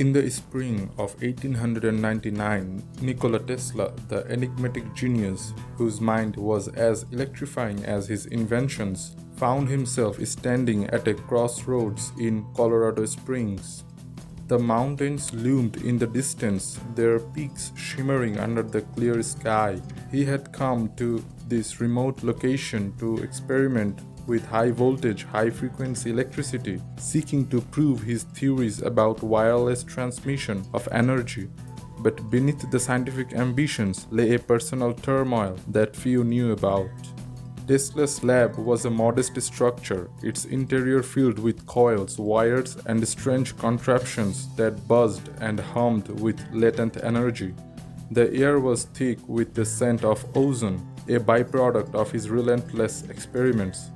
In the spring of 1899, Nikola Tesla, the enigmatic genius whose mind was as electrifying as his inventions, found himself standing at a crossroads in Colorado Springs. The mountains loomed in the distance, their peaks shimmering under the clear sky. He had come to this remote location to experiment with high-voltage, high-frequency electricity, seeking to prove his theories about wireless transmission of energy. But beneath the scientific ambitions lay a personal turmoil that few knew about. Tesla's lab was a modest structure, its interior filled with coils, wires, and strange contraptions that buzzed and hummed with latent energy. The air was thick with the scent of ozone, a byproduct of his relentless experiments.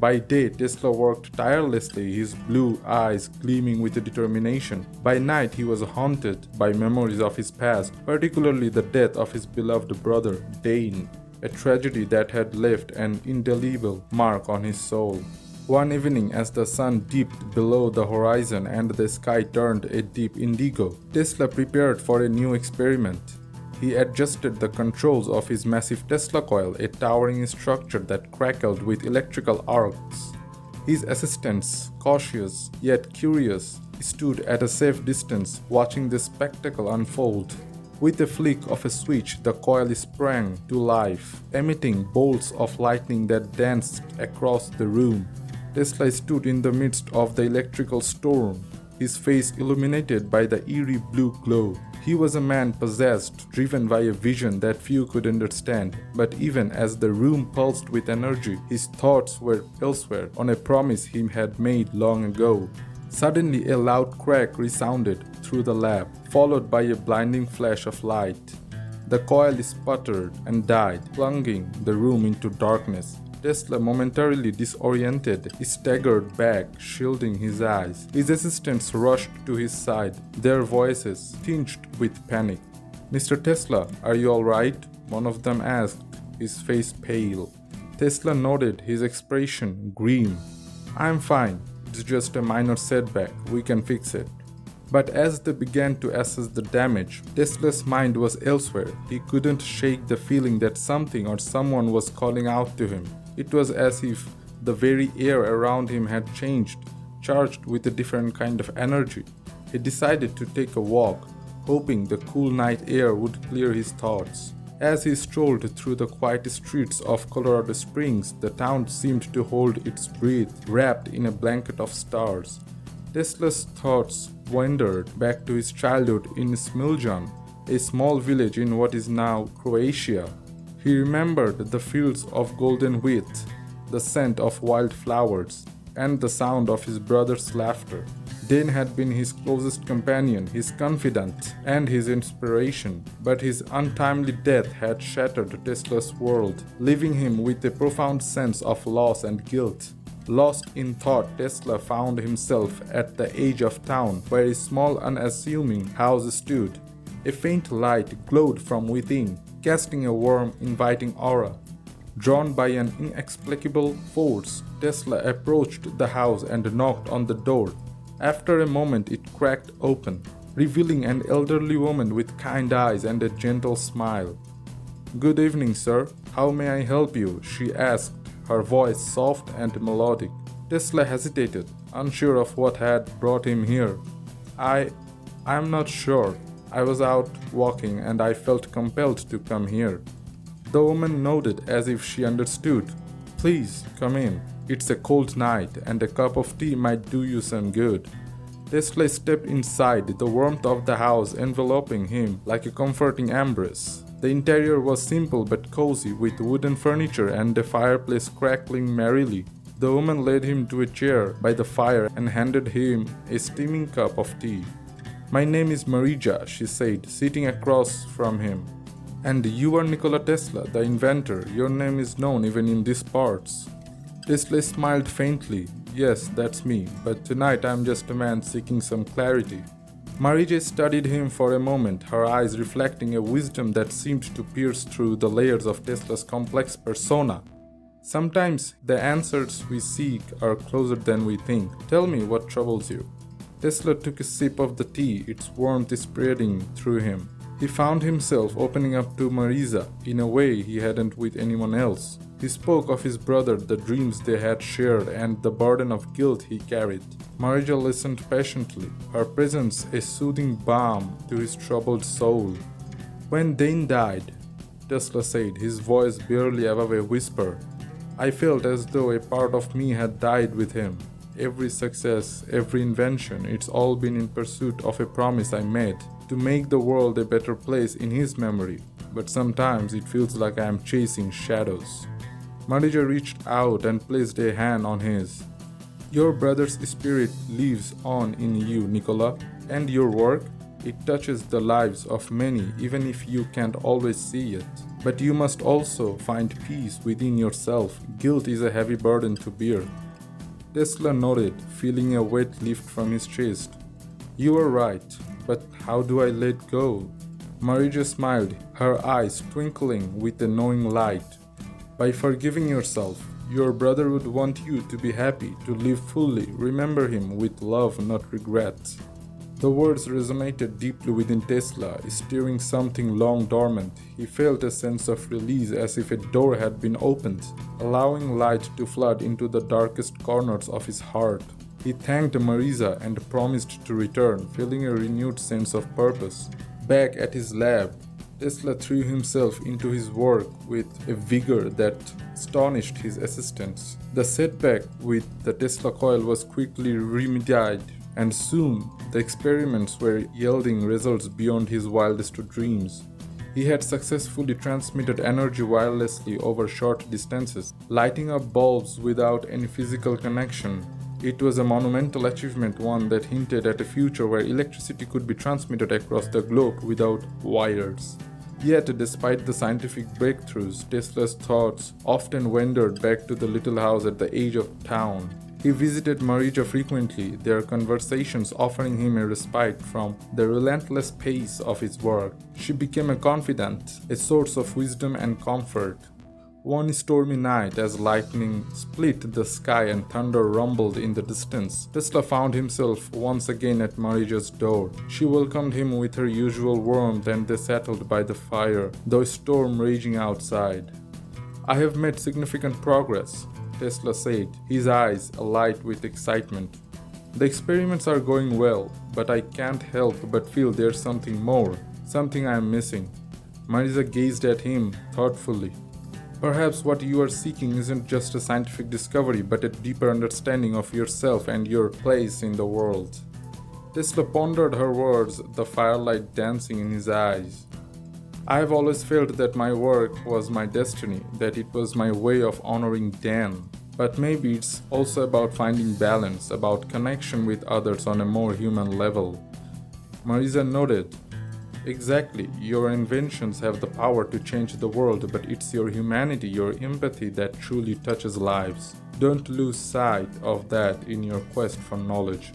By day, Tesla worked tirelessly, his blue eyes gleaming with determination. By night, he was haunted by memories of his past, particularly the death of his beloved brother, Dane, a tragedy that had left an indelible mark on his soul. One evening, as the sun dipped below the horizon and the sky turned a deep indigo, Tesla prepared for a new experiment. He adjusted the controls of his massive Tesla coil, a towering structure that crackled with electrical arcs. His assistants, cautious yet curious, stood at a safe distance, watching the spectacle unfold. With a flick of a switch, the coil sprang to life, emitting bolts of lightning that danced across the room. Tesla stood in the midst of the electrical storm, his face illuminated by the eerie blue glow. He was a man possessed, driven by a vision that few could understand. But even as the room pulsed with energy, his thoughts were elsewhere, on a promise he had made long ago. Suddenly, a loud crack resounded through the lab, followed by a blinding flash of light. The coil sputtered and died, plunging the room into darkness. Tesla, momentarily disoriented, staggered back, shielding his eyes. His assistants rushed to his side, their voices tinged with panic. "Mr. Tesla, are you all right?" one of them asked, his face pale. Tesla nodded, his expression grim. "I'm fine. It's just a minor setback. We can fix it." But as they began to assess the damage, Tesla's mind was elsewhere. He couldn't shake the feeling that something or someone was calling out to him. It was as if the very air around him had changed, charged with a different kind of energy. He decided to take a walk, hoping the cool night air would clear his thoughts. As he strolled through the quiet streets of Colorado Springs, the town seemed to hold its breath, wrapped in a blanket of stars. Tesla's thoughts wandered back to his childhood in Smiljan, a small village in what is now Croatia. He remembered the fields of golden wheat, the scent of wildflowers, and the sound of his brother's laughter. Dane had been his closest companion, his confidant, and his inspiration, but his untimely death had shattered Tesla's world, leaving him with a profound sense of loss and guilt. Lost in thought, Tesla found himself at the edge of town, where a small, unassuming house stood. A faint light glowed from within, casting a warm, inviting aura. Drawn by an inexplicable force, Tesla approached the house and knocked on the door. After a moment, it cracked open, revealing an elderly woman with kind eyes and a gentle smile. "Good evening, sir. How may I help you?" she asked, her voice soft and melodic. Tesla hesitated, unsure of what had brought him here. I'm not sure. I was out walking and I felt compelled to come here." The woman nodded as if she understood. "Please, come in. It's a cold night and a cup of tea might do you some good." Tesla stepped inside, the warmth of the house enveloping him like a comforting embrace. The interior was simple but cozy, with wooden furniture and a fireplace crackling merrily. The woman led him to a chair by the fire and handed him a steaming cup of tea. "My name is Marija," she said, sitting across from him. "And you are Nikola Tesla, the inventor. Your name is known even in these parts." Tesla smiled faintly. "Yes, that's me, but tonight I'm just a man seeking some clarity." Marija studied him for a moment, her eyes reflecting a wisdom that seemed to pierce through the layers of Tesla's complex persona. "Sometimes the answers we seek are closer than we think. Tell me what troubles you." Tesla took a sip of the tea, its warmth spreading through him. He found himself opening up to Marisa in a way he hadn't with anyone else. He spoke of his brother, the dreams they had shared, and the burden of guilt he carried. Marisa listened patiently, her presence a soothing balm to his troubled soul. "When Dane died," Tesla said, his voice barely above a whisper, "I felt as though a part of me had died with him. Every success, every invention, it's all been in pursuit of a promise I made to make the world a better place in his memory. But sometimes it feels like I am chasing shadows." Marija reached out and placed a hand on his. "Your brother's spirit lives on in you, Nikola, and your work, it touches the lives of many even if you can't always see it. But you must also find peace within yourself. Guilt is a heavy burden to bear." Tesla nodded, feeling a weight lift from his chest. "You are right, but how do I let go?" Marija smiled, her eyes twinkling with a knowing light. "By forgiving yourself. Your brother would want you to be happy, to live fully. Remember him with love, not regret." The words resonated deeply within Tesla, stirring something long dormant. He felt a sense of release as if a door had been opened, allowing light to flood into the darkest corners of his heart. He thanked Marisa and promised to return, feeling a renewed sense of purpose. Back at his lab, Tesla threw himself into his work with a vigor that astonished his assistants. The setback with the Tesla coil was quickly remedied, and soon the experiments were yielding results beyond his wildest dreams. He had successfully transmitted energy wirelessly over short distances, lighting up bulbs without any physical connection. It was a monumental achievement, one that hinted at a future where electricity could be transmitted across the globe without wires. Yet, despite the scientific breakthroughs, Tesla's thoughts often wandered back to the little house at the edge of town. He visited Marija frequently, their conversations offering him a respite from the relentless pace of his work. She became a confidant, a source of wisdom and comfort. One stormy night, as lightning split the sky and thunder rumbled in the distance, Tesla found himself once again at Marija's door. She welcomed him with her usual warmth and they settled by the fire, the storm raging outside. "I have made significant progress," Tesla said, his eyes alight with excitement. "The experiments are going well, but I can't help but feel there's something more, something I am missing." Marisa gazed at him thoughtfully. "Perhaps what you are seeking isn't just a scientific discovery, but a deeper understanding of yourself and your place in the world." Tesla pondered her words, the firelight dancing in his eyes. "I have always felt that my work was my destiny, that it was my way of honoring Dan. But maybe it's also about finding balance, about connection with others on a more human level." Marisa nodded. "Exactly. Your inventions have the power to change the world, but it's your humanity, your empathy that truly touches lives. Don't lose sight of that in your quest for knowledge."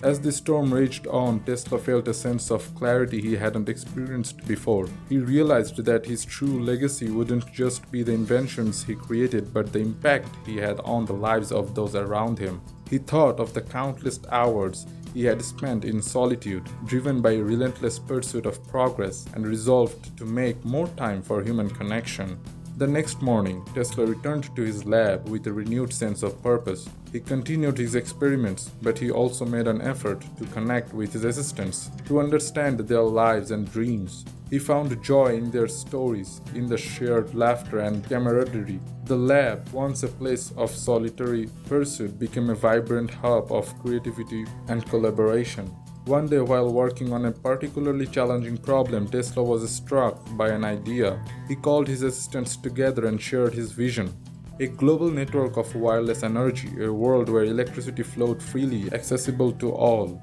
As the storm raged on, Tesla felt a sense of clarity he hadn't experienced before. He realized that his true legacy wouldn't just be the inventions he created, but the impact he had on the lives of those around him. He thought of the countless hours he had spent in solitude, driven by a relentless pursuit of progress, and resolved to make more time for human connection. The next morning, Tesla returned to his lab with a renewed sense of purpose. He continued his experiments, but he also made an effort to connect with his assistants, to understand their lives and dreams. He found joy in their stories, in the shared laughter and camaraderie. The lab, once a place of solitary pursuit, became a vibrant hub of creativity and collaboration. One day, while working on a particularly challenging problem, Tesla was struck by an idea. He called his assistants together and shared his vision. A global network of wireless energy, a world where electricity flowed freely, accessible to all.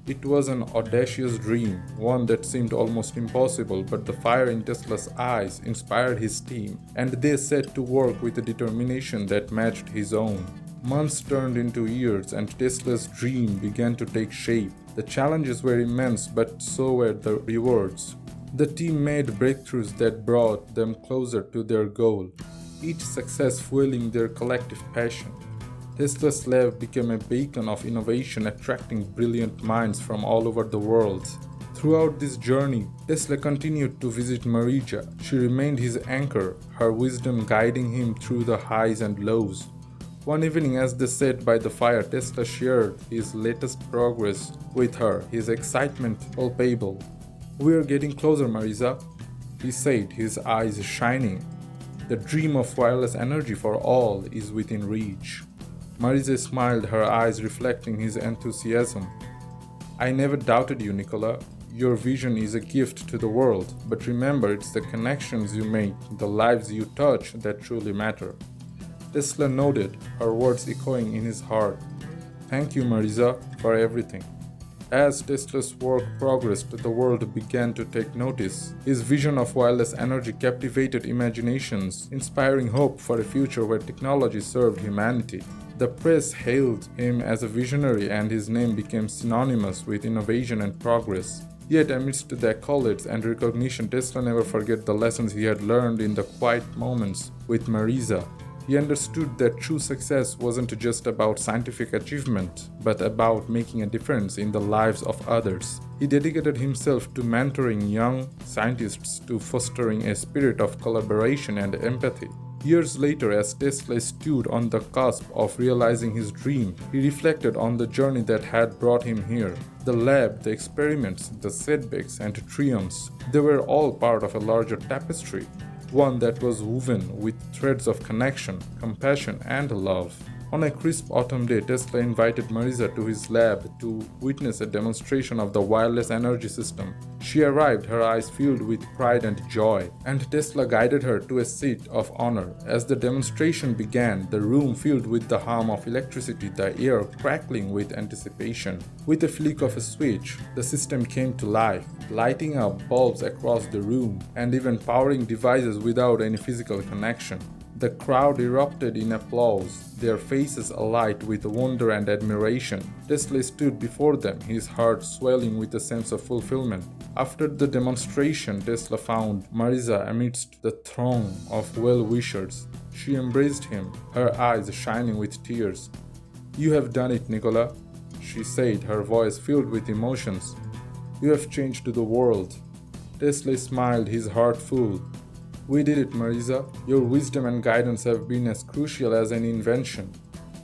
It was an audacious dream, one that seemed almost impossible, but the fire in Tesla's eyes inspired his team, and they set to work with a determination that matched his own. Months turned into years, and Tesla's dream began to take shape. The challenges were immense, but so were the rewards. The team made breakthroughs that brought them closer to their goal, each success fueling their collective passion. Tesla's lab became a beacon of innovation, attracting brilliant minds from all over the world. Throughout this journey, Tesla continued to visit Marija. She remained his anchor, her wisdom guiding him through the highs and lows. One evening, as they sat by the fire, Tesla shared his latest progress with her, his excitement palpable. "We are getting closer, Marisa," he said, his eyes shining. "The dream of wireless energy for all is within reach." Marisa smiled, her eyes reflecting his enthusiasm. "I never doubted you, Nikola. Your vision is a gift to the world, but remember, it's the connections you make, the lives you touch that truly matter." Tesla nodded, her words echoing in his heart. "Thank you, Marisa, for everything." As Tesla's work progressed, the world began to take notice. His vision of wireless energy captivated imaginations, inspiring hope for a future where technology served humanity. The press hailed him as a visionary, and his name became synonymous with innovation and progress. Yet amidst the accolades and recognition, Tesla never forgot the lessons he had learned in the quiet moments with Marisa. He understood that true success wasn't just about scientific achievement, but about making a difference in the lives of others. He dedicated himself to mentoring young scientists, to fostering a spirit of collaboration and empathy. Years later, as Tesla stood on the cusp of realizing his dream, he reflected on the journey that had brought him here. The lab, the experiments, the setbacks and triumphs, they were all part of a larger tapestry, one that was woven with threads of connection, compassion, and love. On a crisp autumn day, Tesla invited Marisa to his lab to witness a demonstration of the wireless energy system. She arrived, her eyes filled with pride and joy, and Tesla guided her to a seat of honor. As the demonstration began, the room filled with the hum of electricity, the air crackling with anticipation. With a flick of a switch, the system came to life, lighting up bulbs across the room and even powering devices without any physical connection. The crowd erupted in applause, their faces alight with wonder and admiration. Tesla stood before them, his heart swelling with a sense of fulfillment. After the demonstration, Tesla found Marisa amidst the throng of well-wishers. She embraced him, her eyes shining with tears. "You have done it, Nikola," she said, her voice filled with emotions. "You have changed the world." Tesla smiled, his heart full. "We did it, Marisa. Your wisdom and guidance have been as crucial as any invention."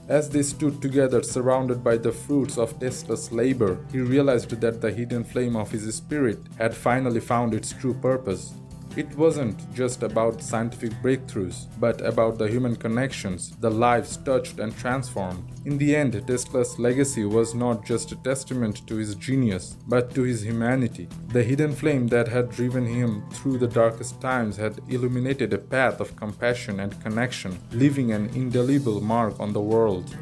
As they stood together, surrounded by the fruits of Tesla's labor, he realized that the hidden flame of his spirit had finally found its true purpose. It wasn't just about scientific breakthroughs, but about the human connections, the lives touched and transformed. In the end, Tesla's legacy was not just a testament to his genius, but to his humanity. The hidden flame that had driven him through the darkest times had illuminated a path of compassion and connection, leaving an indelible mark on the world.